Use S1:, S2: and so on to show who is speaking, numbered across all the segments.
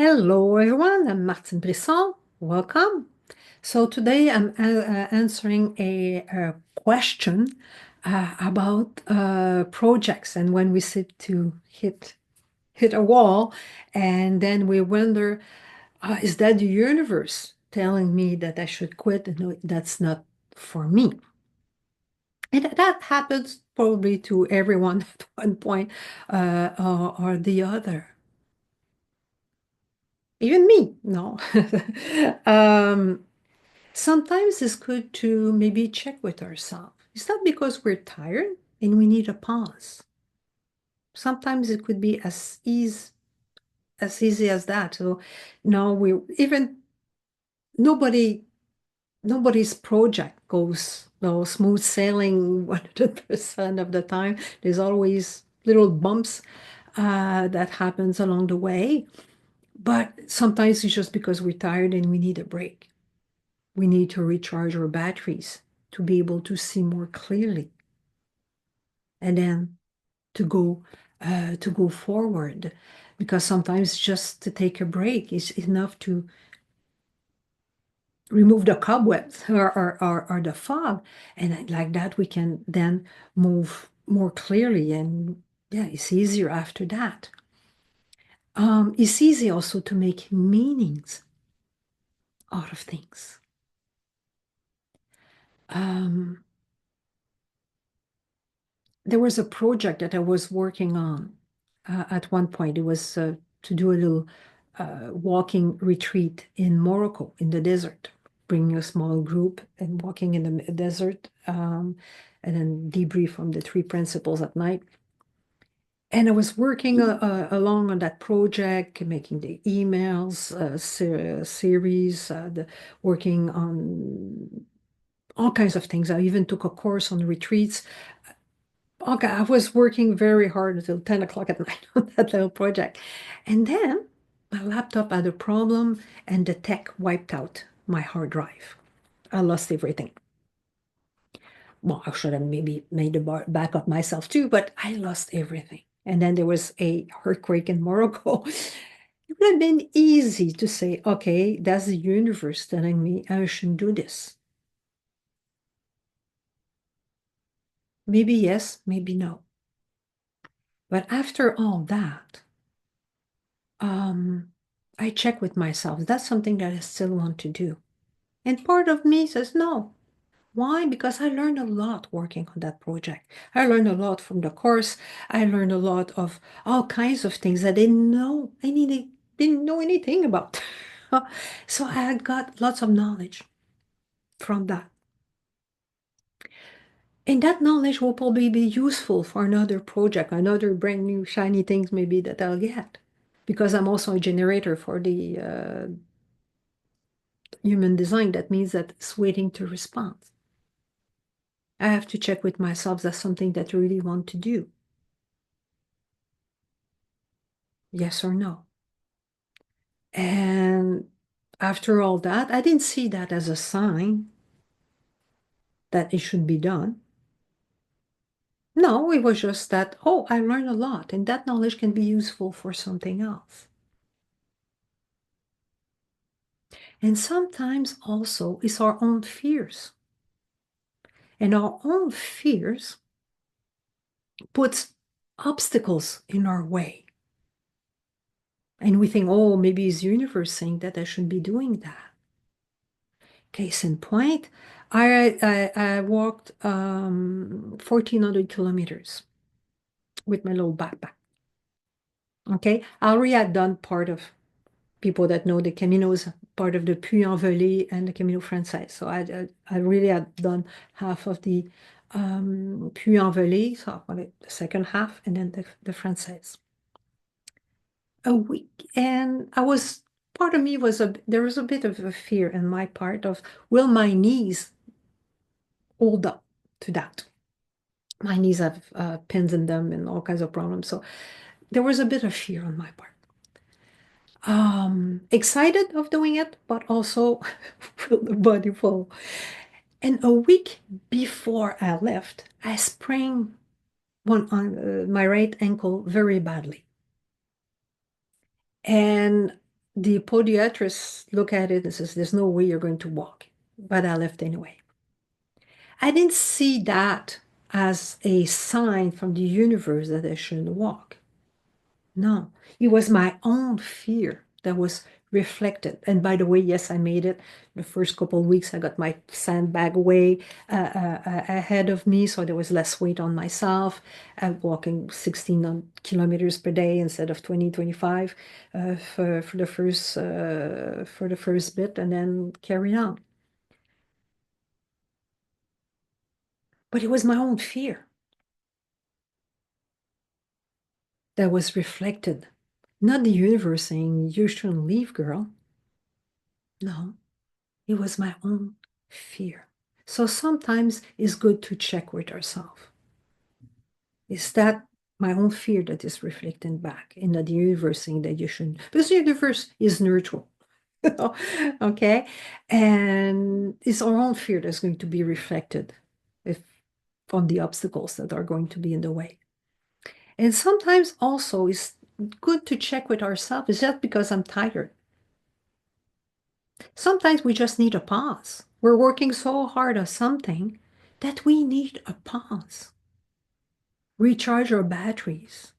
S1: Hello, everyone. I'm Martin Brisson. Welcome. So today I'm answering a question about projects and when we sit to hit a wall, and then we wonder, is that the universe telling me that I should quit? And no, that's not for me. And that happens probably to everyone at one point or the other. Even me, no. Um, Sometimes it's good to maybe check with ourselves. Is that because we're tired and we need a pause? Sometimes it could be as easy as that. So no, we even nobody nobody's project goes no smooth sailing 100% of the time. There's always little bumps that happens along the way. But sometimes it's just because we're tired and we need a break. We need to recharge our batteries to be able to see more clearly and then to go forward. Because sometimes just to take a break is enough to remove the cobwebs or the fog. And like that, we can then move more clearly. And yeah, it's easier after that. It's easy also to make meanings out of things. Um, there was a project that I was working on at one point. It was to do a little walking retreat in Morocco in the desert, bringing a small group and walking in the desert, and then debrief on the three principles at night. And I was working along on that project, making the emails, series, working on all kinds of things. I even took a course on retreats. Okay, I was working very hard until 10 o'clock at night on that little project. And then my laptop had a problem and the tech wiped out my hard drive. I lost everything. Well, I should have maybe made a backup myself too, but I lost everything. And then there was a earthquake in Morocco. It would have been easy to say, okay, that's the universe telling me I shouldn't do this. Maybe yes, maybe no. But after all that, um, I check with myself. That's something that I still want to do. And part of me says no. Why? Because I learned a lot working on that project. I learned a lot from the course. I learned a lot of all kinds of things I didn't know. Didn't know anything about. So I got lots of knowledge from that. And that knowledge will probably be useful for another project, another brand new shiny things maybe that I'll get. Because I'm also a generator for the human design. That means that it's waiting to respond. I have to check with myself, that's something that I really want to do. Yes or no? And after all that, I didn't see that as a sign that it should be done. No, it was just that, oh, I learned a lot, and that knowledge can be useful for something else. And sometimes also it's our own fears. And our own fears puts obstacles in our way. And we think, oh, maybe it's the universe saying that I shouldn't be doing that. Case in point, I walked 1,400 kilometers with my little backpack. Okay, I already had done part of people that know the Caminos, part of the Puy-en-Velay and the Camino Frances. So I really had done half of the Puy-en-Velay, so the second half, and then the Frances. A week, and part of me there was a bit of a fear in my part of, will my knees hold up to that? My knees have pins in them and all kinds of problems. So there was a bit of fear on my part. Excited of doing it, but also feel the body full. And a week before I left, I sprained my right ankle very badly. And the podiatrist looked at it and says, there's no way you're going to walk. But I left anyway. I didn't see that as a sign from the universe that I shouldn't walk. No, it was my own fear that was reflected. And by the way, yes, I made it. The first couple of weeks, I got my sandbag away ahead of me, so there was less weight on myself. Walking 16 kilometers per day instead of 20, 25 for the first bit, and then carry on. But it was my own fear that was reflected, not the universe saying you shouldn't leave, girl. No. It was my own fear. So sometimes it's good to check with ourselves. Is that my own fear that is reflecting back in the universe saying that you shouldn't? Because the universe is neutral. Okay. And it's our own fear that's going to be reflected if on the obstacles that are going to be in the way. And sometimes also it's good to check with ourselves. Is that because I'm tired? Sometimes we just need a pause. We're working so hard on something that we need a pause. Recharge our batteries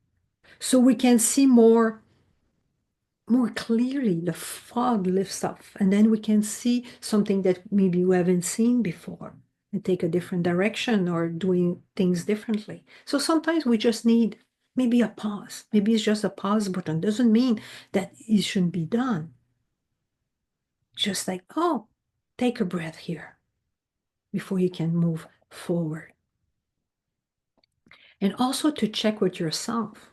S1: so we can see more clearly. The fog lifts off, and then we can see something that maybe we haven't seen before and take a different direction or doing things differently. So sometimes we just need maybe a pause. Maybe it's just a pause button. Doesn't mean that it shouldn't be done. Just like, oh, take a breath here before you can move forward. And also to check with yourself.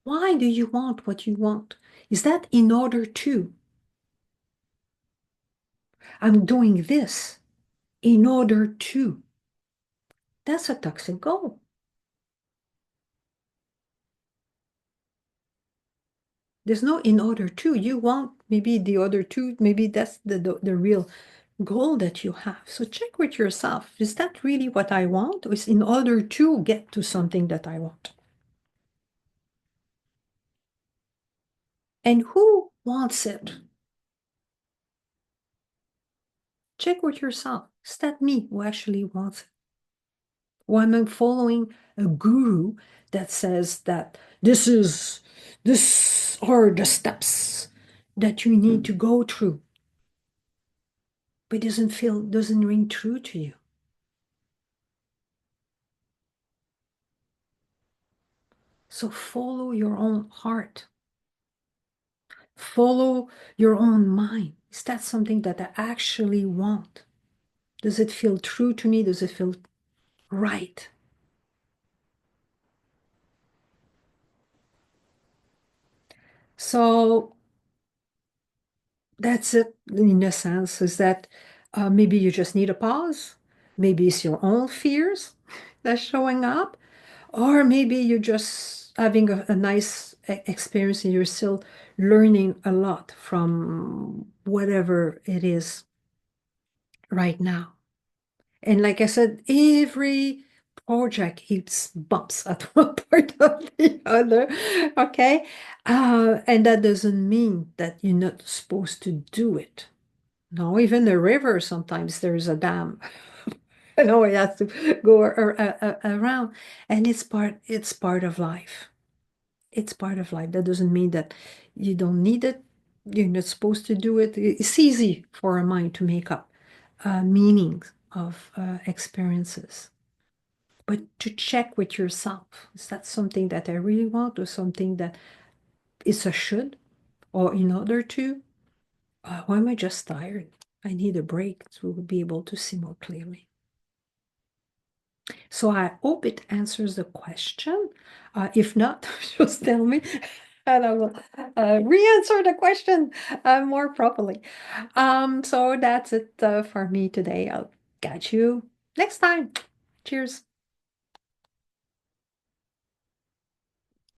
S1: Why do you want what you want? Is that in order to? I'm doing this in order to. That's a toxic goal. There's no in order to. You want maybe the other two, maybe that's the real goal that you have. So check with yourself. Is that really what I want? Or is in order to get to something that I want? And who wants it? Check with yourself. Is that me who actually wants it? Or am I following a guru that says that this are the steps that you need to go through, but doesn't ring true to you? So follow your own heart. Follow your own mind. Is that something that I actually want? Does it feel true to me? Does it feel right? So that's it in a sense, is that maybe you just need a pause. Maybe it's your own fears that's showing up, or maybe you're just having a nice experience and you're still learning a lot from whatever it is right now. And like I said, every project hits bumps at one point or the other. Okay. And that doesn't mean that you're not supposed to do it. No, even the river, sometimes there's a dam. You know, it has to go around. And it's part of life. It's part of life. That doesn't mean that you don't need it. You're not supposed to do it. It's easy for a mind to make up meanings of experiences. But to check with yourself, is that something that I really want or something that is a should or in order to? Why am I just tired? I need a break to be able to see more clearly. So I hope it answers the question. If not, just tell me and I will re-answer the question more properly. So that's it for me today. I'll catch you next time. Cheers.